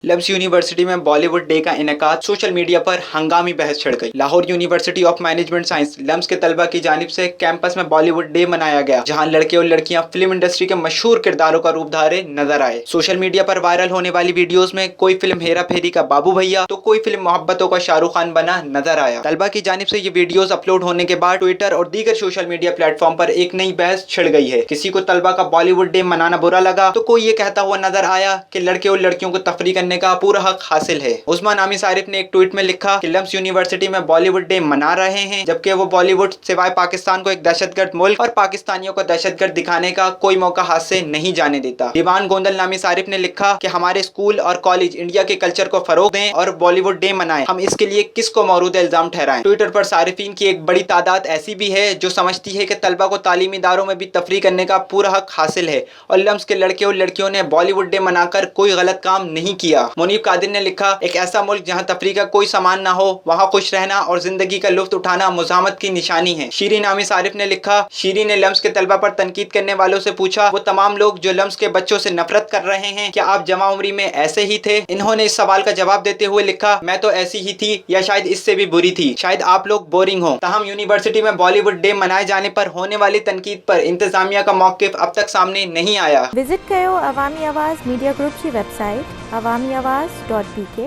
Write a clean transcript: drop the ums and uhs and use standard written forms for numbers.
Lumps university में Bollywood day का इनेकाद, social media पर हंगामी बहस छिड़ गई। Lahore university of management science LUMS के तलबा की जानिब से कैंपस में बॉलीवुड डे मनाया गया, जहां लड़के और लड़कियां फिल्म इंडस्ट्री के मशहूर किरदारों का रूप धारे नजर आए। सोशल मीडिया पर वायरल होने वाली वीडियोस में कोई फिल्म हेरा फेरी का बाबू भैया तो कोई फिल्म मोहब्बतों का शाहरुख खान बना नजर आया। तलबा की जानिब से ये वीडियोस अपलोड होने के बाद ट्विटर और दीगर सोशल मीडिया प्लेटफॉर्म पर एक नई बहस छिड़ गई है। किसी को तलबा का बॉलीवुड डे मनाना बुरा लगा तो कोई ये कहता हुआ नजर आया कि लड़के और लड़कियों को तफरी करने का पूरा हक हासिल है। उस्मान आमिर आरिफ ने एक ट्वीट में लिखा कि लम्स यूनिवर्सिटी में बॉलीवुड डे मना रहे हैं, जबकि वो बॉलीवुड सिवाय पाकिस्तान को एक दहशतगर्द मुल्क और पाकिस्तानियों को दहशतगर्द दिखाने का कोई मौका हाथ से नहीं जाने देता। दीवान गोंदल नामी आरिफ ने लिखा कि हमारे स्कूल और कॉलेज इंडिया के कल्चर को फरोग दें और बॉलीवुड डे मनाएं, हम इसके लिए किसको मौरूद इल्जाम ठहराएं। ट्विटर पर सारिफीन की एक बड़ी तादाद ऐसी भी है जो समझती है कि तलबा को तालीमी इदारों में भी तफरी करने का पूरा हक हासिल है और लम्स के लड़के और लड़कियों ने बॉलीवुड डे मनाकर कोई गलत काम नहीं किया। मुनीब कादिर ने लिखा, एक ऐसा मुल्क जहां तफरी का कोई सामान ना हो, वहां खुश रहना और जिंदगी का लुत्फ उठाना मुज़ाहमत की निशानी है। शीरीन आमिर आरिफ ने लिखा, शीरीन ने लम्स के तलबा पर तनकीद करने वालों से पूछा, वो तमाम लोग जो लम्स के बच्चों से नफरत कर रहे हैं, क्या आप जमा उम्री में ऐसे ही थे? इन्होंने इस सवाल का जवाब देते हुए लिखा, मैं तो ऐसी ही थी या शायद इससे भी बुरी थी, शायद आप लोग बोरिंग हो। ताहम यूनिवर्सिटी में बॉलीवुड डे मनाए जाने पर होने वाली तनकीद पर इंतजामिया का मौकिफ अब तक सामने नहीं आया। विजिट करो अवामी आवाज़ मीडिया ग्रुप की वेबसाइट awamiawaz.pk